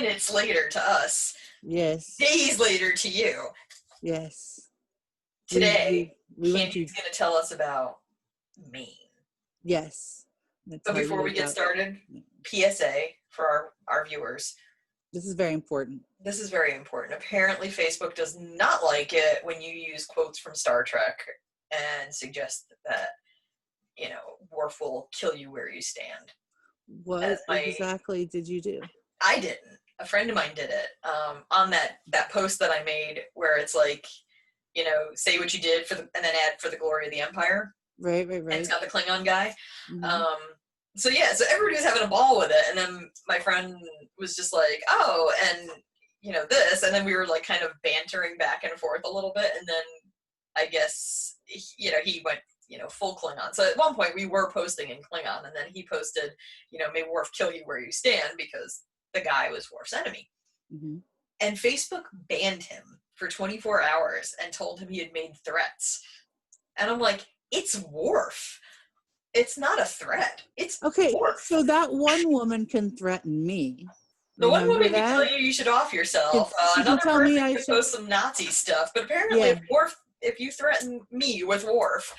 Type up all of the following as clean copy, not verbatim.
minutes later to us. Yes. Days later to you. Yes. Today, we went Candy's going to tell us about Maine. Yes. But before we get started, PSA for our viewers. This is very important. This is very important. Apparently, Facebook does not like it when you use quotes from Star Trek and suggest that, you know, Worf will kill you where you stand. What exactly did you do? I didn't. A friend of mine did it. On that post that I made where it's like, you know, say what you did and then add for the glory of the Empire. Right. And it's got the Klingon guy. Mm-hmm. So everybody was having a ball with it, and then my friend was just like, oh, and you know this, and then we were like kind of bantering back and forth a little bit, and then I guess, you know, he went, you know, full Klingon. So at one point we were posting in Klingon, and then he posted, you know, may Worf kill you where you stand, because the guy was Worf's enemy. Mm-hmm. And Facebook banned him for 24 hours and told him he had made threats. And I'm like, it's Worf. It's not a threat. It's okay. Worf. So that one woman can threaten me. The one woman can tell you should off yourself. Another person can post some Nazi stuff. But apparently, if you threaten me with Worf,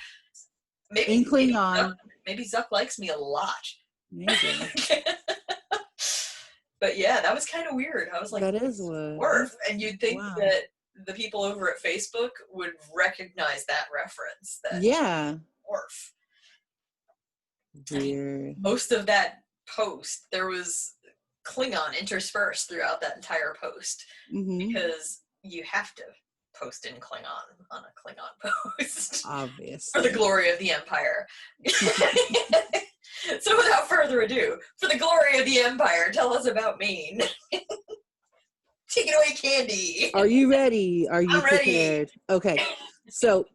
maybe Zuck likes me a lot. Maybe. But yeah, that was kind of weird. I was like, that is Worf. And you'd think that the people over at Facebook would recognize that reference. That Worf. Weird. Most of that post, there was Klingon interspersed throughout that entire post, because you have to post in Klingon on a Klingon post. Obviously. For the glory of the Empire. So without further ado, for the glory of the Empire, tell us about Maine. Take it away, Candy. Are you ready? Are you prepared? Ready. Okay. So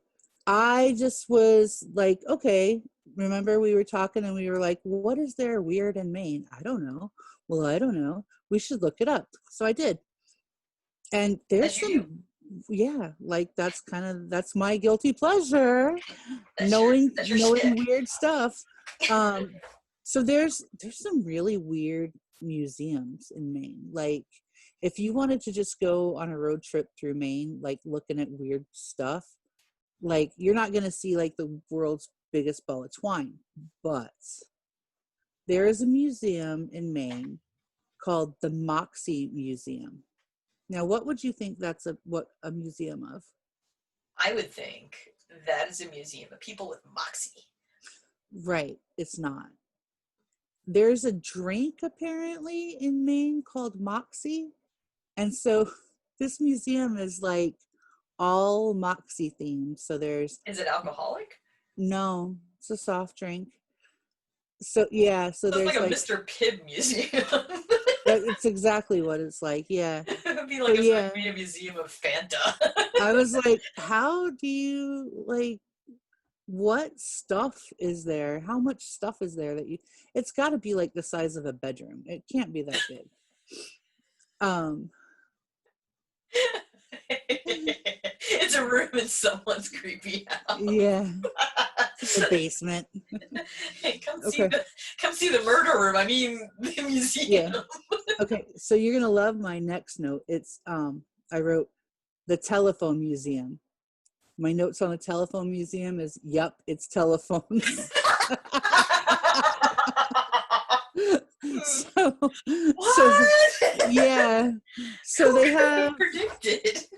I just was like, okay. Remember we were talking and we were like, what is there weird in Maine? I don't know. Well, I don't know. We should look it up. So I did. And there's that's my guilty pleasure. Knowing weird stuff. So there's some really weird museums in Maine. Like if you wanted to just go on a road trip through Maine, like looking at weird stuff, like you're not going to see like the world's biggest ball of twine, but there is a museum in Maine called the Moxie Museum. Now, what would you think that's a museum of? I would think that is a museum of people with moxie. Right. It's not. There's a drink apparently in Maine called Moxie. And so this museum is like all Moxie themed. So is it alcoholic? No, it's a soft drink. So there's like a Mr. Pibb museum. It's exactly what it's like. Yeah. It would be like a museum of Fanta. I was like, how do you what stuff is there? How much stuff is there it's got to be like the size of a bedroom. It can't be that big. It's a room in someone's creepy house. Yeah. The basement. Hey, come see the murder room. I mean, the museum. Yeah. Okay, so you're gonna love my next note. It's I wrote the telephone museum. My notes on the telephone museum is, yup, it's telephones. So they have predicted.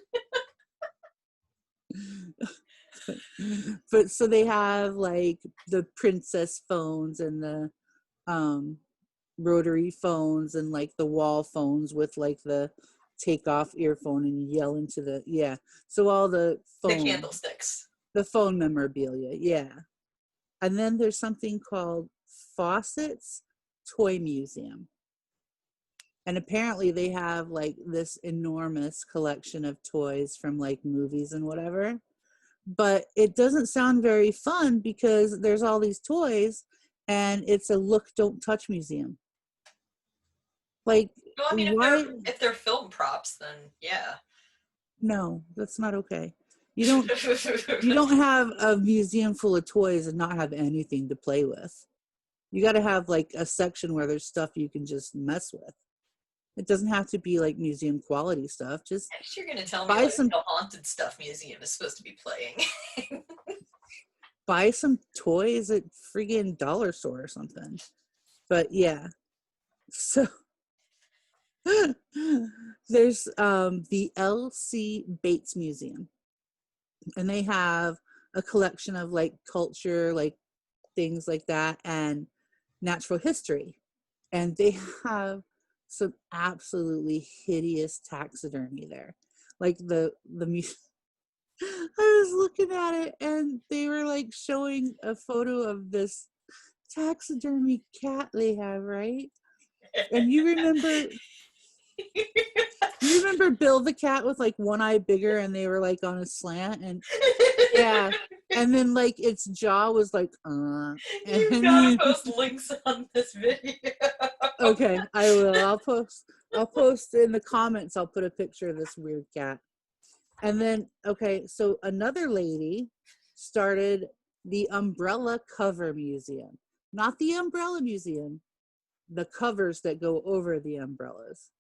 But so they have like the princess phones and the rotary phones and like the wall phones with like the take off earphone and yell into so all the candlesticks, the phone memorabilia. And then there's something called Fawcett's Toy Museum, and apparently they have like this enormous collection of toys from like movies and whatever. But it doesn't sound very fun because there's all these toys and it's a look, don't touch museum. Like, well, I mean, if they're film props, then yeah. No, that's not okay. You don't have a museum full of toys and not have anything to play with. You got to have like a section where there's stuff you can just mess with. It doesn't have to be like museum quality stuff. Just Next you're gonna tell me buy like some the haunted stuff museum is supposed to be playing. buy some toys at friggin' dollar store or something. But yeah. So there's the L.C. Bates Museum, and they have a collection of like culture, like things like that, and natural history. And they have some absolutely hideous taxidermy there. Like I was looking at it and they were like showing a photo of this taxidermy cat they have, right? And you remember Bill the cat with like one eye bigger and they were like on a slant, and yeah. And then like its jaw was like You've and gotta post links on this video. okay, I will. I'll post in the comments, I'll put a picture of this weird cat. And then okay, so another lady started the Umbrella Cover Museum. Not the Umbrella Museum, the covers that go over the umbrellas.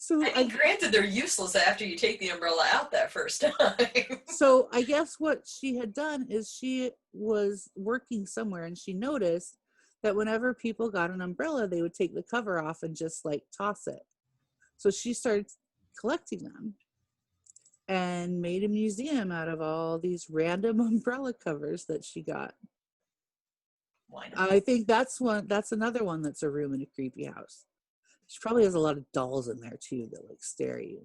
So I mean, granted, they're useless after you take the umbrella out that first time. So I guess what she had done is she was working somewhere and she noticed that whenever people got an umbrella, they would take the cover off and just like toss it. So she started collecting them and made a museum out of all these random umbrella covers that she got. Why not? I think that's another one that's a room in a creepy house. She probably has a lot of dolls in there too that like stare at you.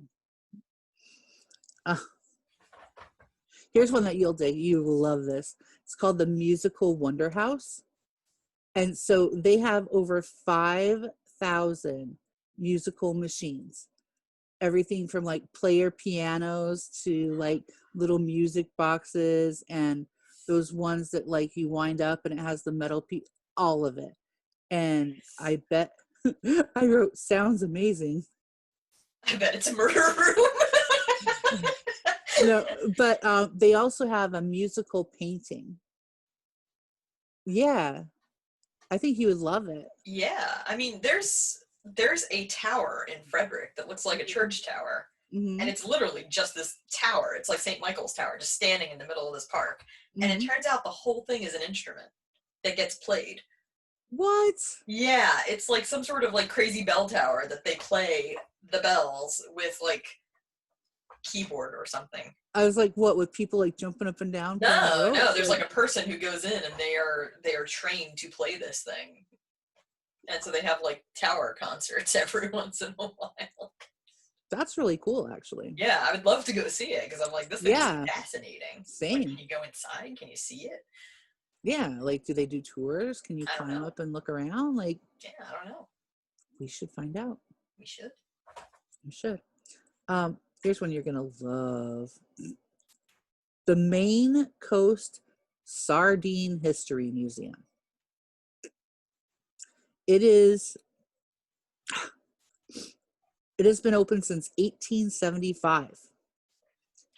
Here's one that you'll dig. You will love this. It's called the Musical Wonder House. And so they have over 5,000 musical machines. Everything from like player pianos to like little music boxes and those ones that like you wind up and it has the metal piece, all of it. And I bet I wrote sounds amazing. I bet it's a murder room. No, but they also have a musical painting. Yeah, I think you would love it. Yeah, I mean, there's a tower in Frederick that looks like a church tower, and it's literally just this tower. It's like St. Michael's Tower, just standing in the middle of this park. And it turns out the whole thing is an instrument that gets played. What? Yeah, it's like some sort of like crazy bell tower that they play the bells with like keyboard or something. I was like, what, with people like jumping up and down? No, there's like a person who goes in and they are trained to play this thing. And so they have like tower concerts every once in a while. That's really cool, actually. Yeah, I would love to go see it because I'm like, this thing is fascinating. Same. Like, can you go inside? Can you see it? Yeah, like, do they do tours? Can you climb up and look around? Like, yeah, I don't know. We should find out. We should. We should. Here's one you're gonna love. The Maine Coast Sardine History Museum. It has been open since 1875.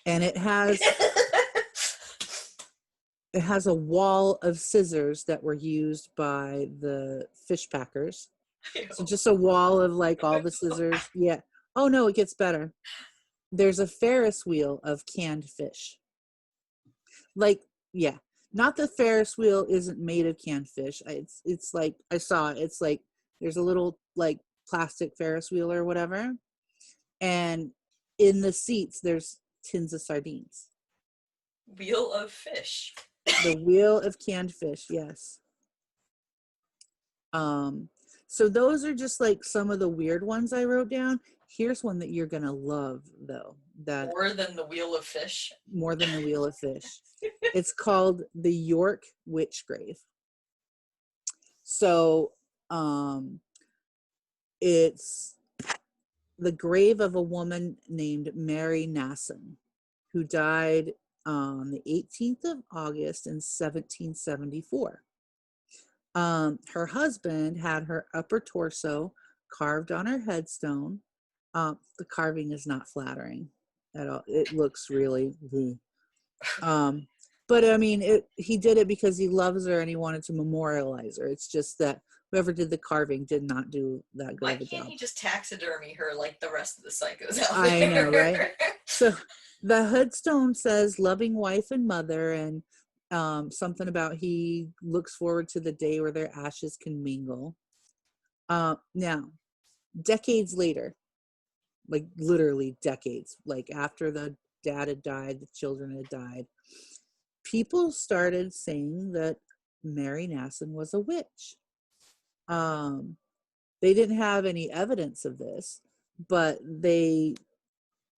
And it has a wall of scissors that were used by the fish packers. So just a wall of like all the scissors. Yeah. Oh no, it gets better. There's a Ferris wheel of canned fish. Like, yeah. Not the Ferris wheel isn't made of canned fish. It's like, I saw it. It's like, there's a little like plastic Ferris wheel or whatever. And in the seats, there's tins of sardines. Wheel of fish. The wheel of canned fish, yes. So those are just like some of the weird ones I wrote down. Here's one that you're gonna love though. That more than the wheel of fish. More than the wheel of fish. It's called the York Witch Grave. So it's the grave of a woman named Mary Nasson, who died on the 18th of August in 1774. Her husband had her upper torso carved on her headstone. The carving is not flattering at all. It looks really, but I mean, he did it because he loves her and he wanted to memorialize her. It's just that whoever did the carving did not do that good Why of a can't job. he just taxidermy her like the rest of the psychos out I know, right? there? So the headstone says loving wife and mother, and something about he looks forward to the day where their ashes can mingle. Now, decades later, like literally decades, like after the dad had died, the children had died, people started saying that Mary Nassen was a witch. Um, they didn't have any evidence of this, but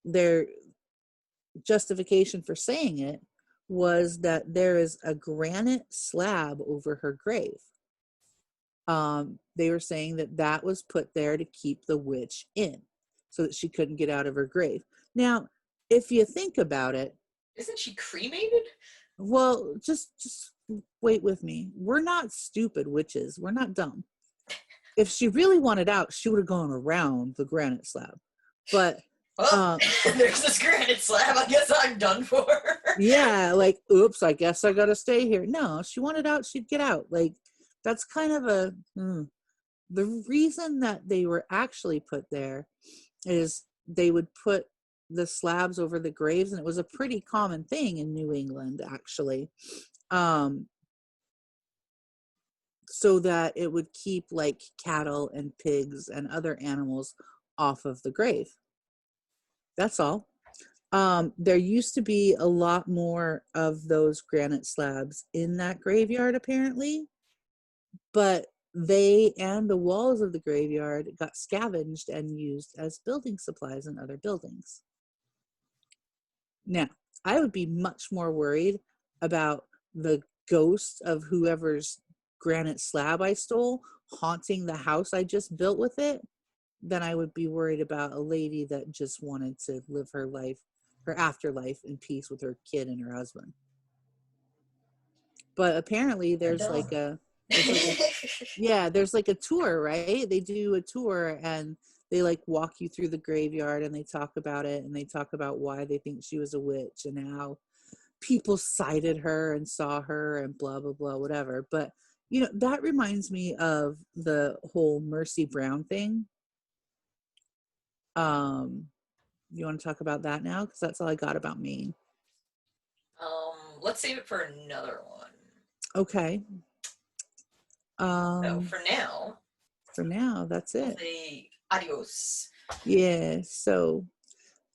their justification for saying it was that there is a granite slab over her grave. They were saying that that was put there to keep the witch in so that she couldn't get out of her grave. Now, if you think about it, Isn't she cremated? well, just wait with me. We're not stupid witches. We're not dumb. If she really wanted out, she would have gone around the granite slab. But Well, there's this granite slab. I guess I'm done for. yeah, like, oops, I guess I gotta stay here. No, she wanted out, she'd get out. Like, that's kind of the reason that they were actually put there is they would put the slabs over the graves, and it was a pretty common thing in New England, actually. So that it would keep like cattle and pigs and other animals off of the grave. That's all. There used to be a lot more of those granite slabs in that graveyard, apparently, but they and the walls of the graveyard got scavenged and used as building supplies in other buildings. Now, I would be much more worried about the ghost of whoever's granite slab I stole haunting the house I just built with it than I would be worried about a lady that just wanted to live her life, her afterlife in peace with her kid and her husband. But apparently there's like a yeah, there's like a tour, right? They do a tour and they like walk you through the graveyard and they talk about it and they talk about why they think she was a witch and how people cited her and saw her and blah blah blah whatever. But you know, that reminds me of the whole Mercy Brown thing. You want to talk about that now? Because that's all I got about Maine. Let's save it for another one. Okay. So For now, that's we'll it. say adios. Yeah. So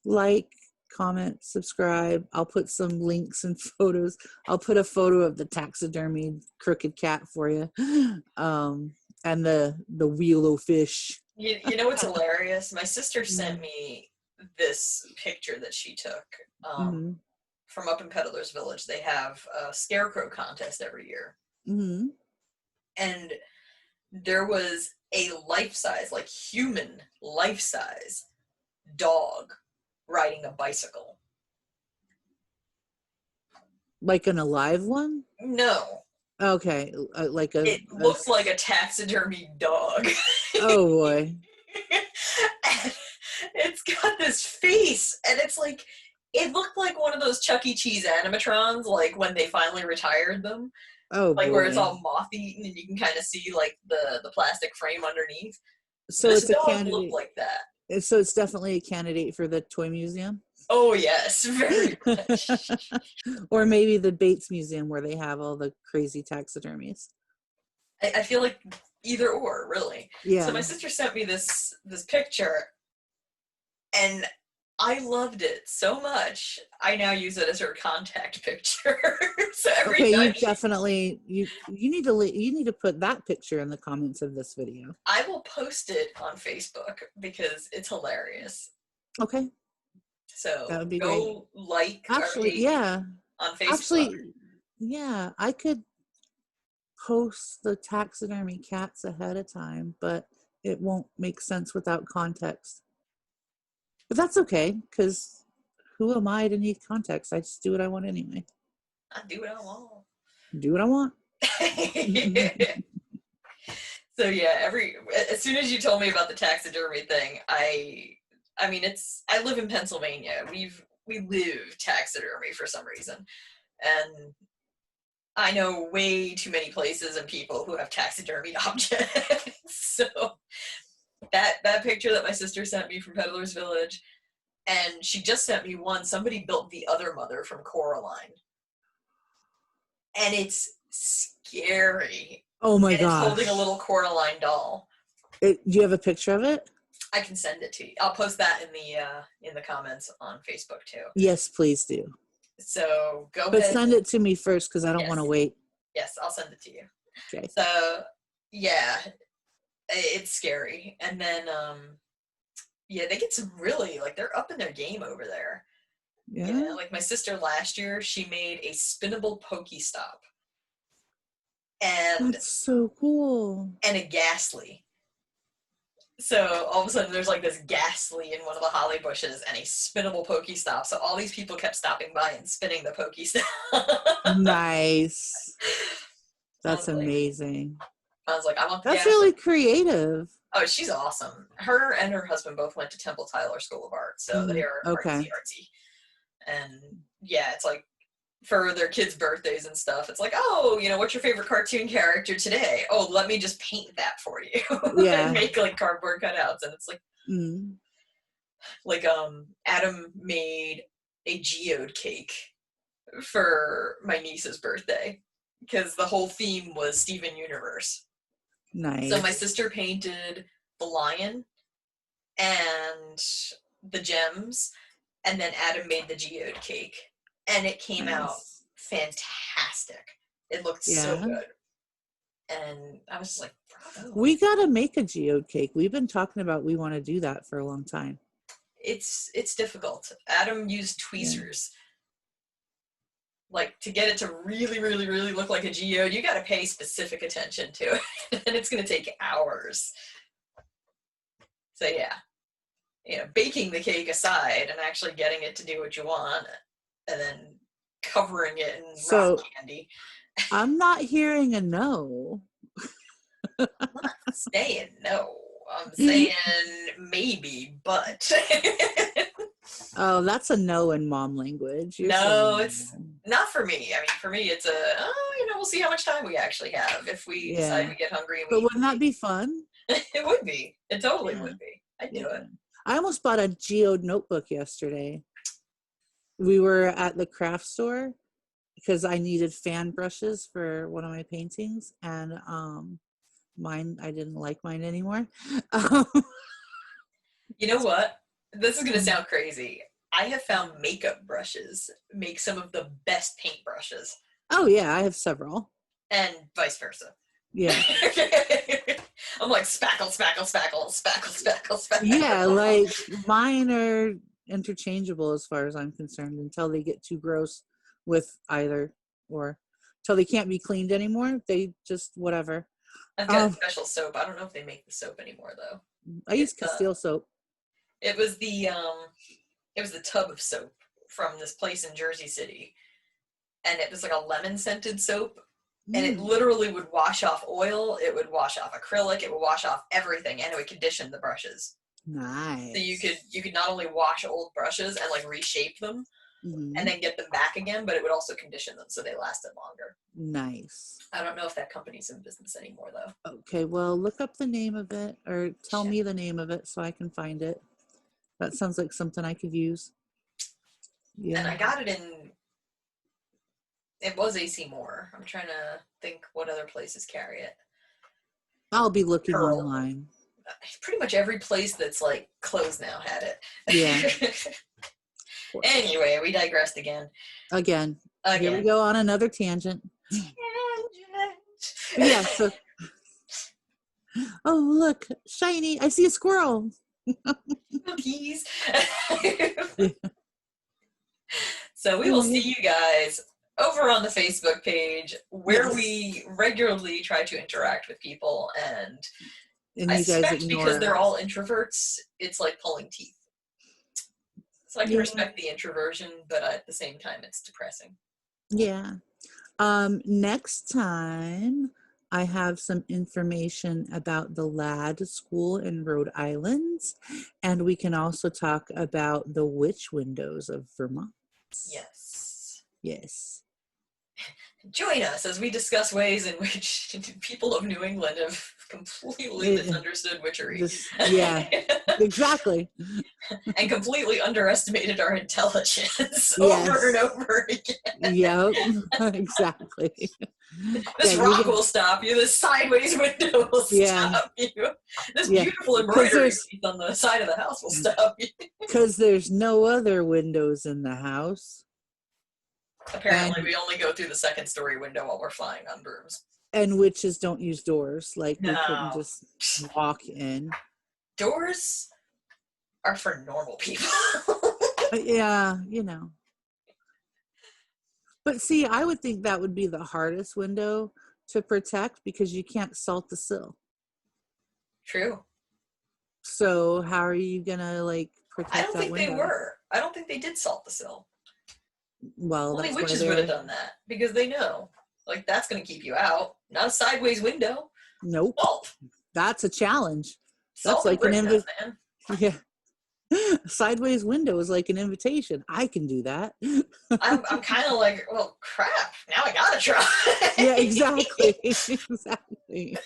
like, comment, subscribe. I'll put some links and photos. I'll put a photo of the taxidermy crooked cat for you. And the wheel of fish. You know what's hilarious? My sister sent me this picture that she took from up in Peddler's Village. They have a scarecrow contest every year. And there was a life-size, like human life-size dog riding a bicycle. Like an alive one? No. Okay, like a. It looked like a taxidermy dog. Oh boy. And it's got this face, and it's like, it looked like one of those Chuck E. Cheese animatrons, like when they finally retired them. Oh like boy. where it's all moth-eaten and you can kind of see like the plastic frame underneath. So this it's a dog candidate. looked like that. So it's definitely a candidate for the toy museum. Oh yes, very much. Or maybe the Bates Museum where they have all the crazy taxidermies. I feel like either or, really. Yeah. So my sister sent me this picture, and I loved it so much. I now use it as her contact picture. So every okay, time you definitely you need to put that picture in the comments of this video. I will post it on Facebook because it's hilarious. Okay. So that would be go great. like Actually, our page yeah. on Facebook. Actually, yeah, I could post the taxidermy cats ahead of time, but it won't make sense without context. But that's okay, because who am I to need context? I just do what I want anyway. I do what I want. Do what I want. So yeah, as soon as you told me about the taxidermy thing, I live in Pennsylvania. We live taxidermy for some reason, and I know way too many places and people who have taxidermied objects. So that picture that my sister sent me from Peddler's Village, and she just sent me one. Somebody built the other mother from Coraline, and it's scary. Oh my And it's gosh. holding a little Coraline doll. Do you have a picture of it? I can send it to you. I'll post that in the comments on Facebook too. Yes, please do. So go But ahead. send it to me first because I don't want to wait. Yes, I'll send it to you. Okay. So yeah, it's scary. And then yeah, they get some really, like, they're up in their game over there. Yeah, like my sister last year, she made a spinnable Pokestop. And that's so cool. And a Ghastly. So all of a sudden there's like this Ghastly in one of the holly bushes and a spinnable Pokestop. So all these people kept stopping by and spinning the Pokestop. Nice. That's amazing. I was like, I want the That's Ghastly. really creative. Oh, she's awesome. Her and her husband both went to Temple Tyler School of Art, so they are artsy. And yeah, it's like for their kids' birthdays and stuff, it's like, oh, you know, what's your favorite cartoon character today? Oh, let me just paint that for you. Yeah. And make like cardboard cutouts. And it's like, like Adam made a geode cake for my niece's birthday because the whole theme was Steven Universe. Nice. So my sister painted the lion and the gems, and then Adam made the geode cake, and it came out fantastic. It looked so good, and I was just like, bravo. We gotta make a geode cake. We've been talking about we want to do that for a long time. It's difficult. Adam used tweezers. Like, to get it to really, really, really look like a geode, you got to pay specific attention to it. And it's going to take hours. So, yeah. You know, baking the cake aside and actually getting it to do what you want, and then covering it in rock candy. I'm not hearing a no. I'm not saying no. I'm saying maybe, but... Oh, that's a no in mom language. No, it's not for me. I mean, for me, it's we'll see how much time we actually have if we decide we get hungry. And but wouldn't that be fun? It would be. It totally would be. I'd do it. I almost bought a geode notebook yesterday. We were at the craft store because I needed fan brushes for one of my paintings, and I didn't like mine anymore. You know what? This is going to sound crazy. I have found makeup brushes make some of the best paint brushes. Oh, yeah. I have several. And vice versa. Yeah. I'm like, spackle, spackle, spackle, spackle, spackle, spackle. Yeah, like mine are interchangeable as far as I'm concerned until they get too gross with either, or until they can't be cleaned anymore. They just, whatever. I've got special soap. I don't know if they make the soap anymore, though. I use Castile soap. It was the tub of soap from this place in Jersey City, and it was like a lemon scented soap, and it literally would wash off oil, it would wash off acrylic, it would wash off everything, and it would condition the brushes. Nice. So you could not only wash old brushes and like reshape them, and then get them back again, but it would also condition them so they lasted longer. Nice. I don't know if that company's in business anymore, though. Okay, well, look up the name of it, or tell me the name of it so I can find it. That sounds like something I could use. Yeah. And I got it it was AC Moore. I'm trying to think what other places carry it. I'll be looking online. Pretty much every place that's like closed now had it. Yeah. Anyway, we digressed again. Again. Here we go on another tangent. Yeah, so. Oh, look, shiny. I see a squirrel. Cookies. So we will see you guys over on the Facebook page where we regularly try to interact with people, and I suspect because they're all introverts, it's like pulling teeth. So I can respect the introversion, but at the same time, it's depressing. Yeah. Next time, I have some information about the LAD school in Rhode Island, and we can also talk about the witch windows of Vermont. Yes. Yes. Join us as we discuss ways in which people of New England have completely misunderstood witchery. Yeah, exactly. And completely underestimated our intelligence over and over again. Yep, exactly. This rock will stop you. This sideways window will stop you. This beautiful embroidery piece on the side of the house will stop you. Because there's no other windows in the house. Apparently, we only go through the second story window while we're flying on brooms. And witches don't use doors. Like, we couldn't just walk in. Doors are for normal people. Yeah, you know. But see, I would think that would be the hardest window to protect because you can't salt the sill. True. So how are you gonna like protect that window? I don't think they were. I don't think they did salt the sill. Well, only witches would have done that because they know, like, that's going to keep you out. Not a sideways window. Nope. Salt. That's a challenge. Salt That's like an invitation. Yeah. Sideways window is like an invitation. I can do that. I'm kind of like, well, crap. Now I gotta try. Yeah, exactly. Exactly.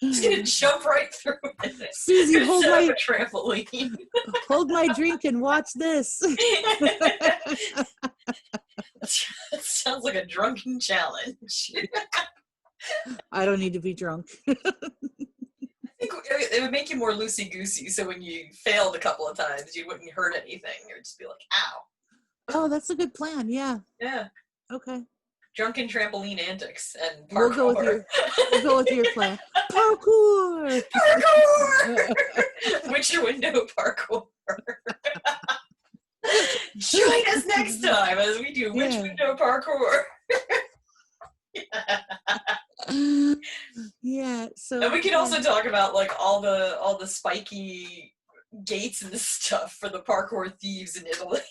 Just gonna jump right through it. Susie, hold my trampoline. Hold my drink and watch this. That sounds like a drunken challenge. I don't need to be drunk. I think it would make you more loosey-goosey, so when you failed a couple of times, you wouldn't hurt anything. It would just be like, ow. Oh, that's a good plan. Yeah. Yeah. Okay. Drunken trampoline antics and parkour. We'll go with your plan. Parkour! Parkour! Witcher window parkour. Join us next time as we do witch window parkour. Yeah. So. And we can also talk about like all the spiky gates and stuff for the parkour thieves in Italy.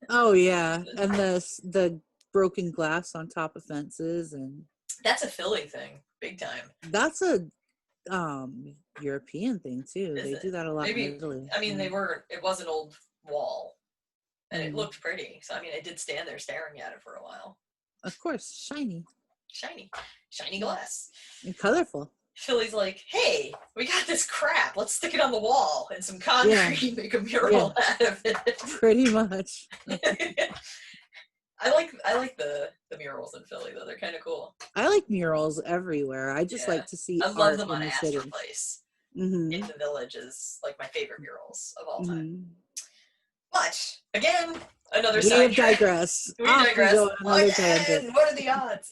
Oh yeah, and the broken glass on top of fences, and that's a Philly thing, big time. That's a European thing too. They do that a lot in Italy. I mean, it was an old wall, and it looked pretty. So I mean, I did stand there staring at it for a while. Of course, shiny glass, and colorful. Philly's like, hey, we got this crap. Let's stick it on the wall and some concrete, make a mural out of it. Pretty much. I like the murals in Philly though. They're kind of cool. I like murals everywhere. I just like to see. I love them on the Astor city. Place. Mm-hmm. In the Village is like my favorite murals of all time. But again, another side track. We digress. Again, what are the odds?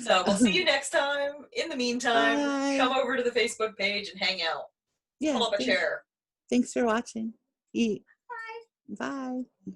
So we'll see you next time. In the meantime, come over to the Facebook page and hang out. Yeah. Pull up a chair. Thanks for watching. Eat. Bye. Bye.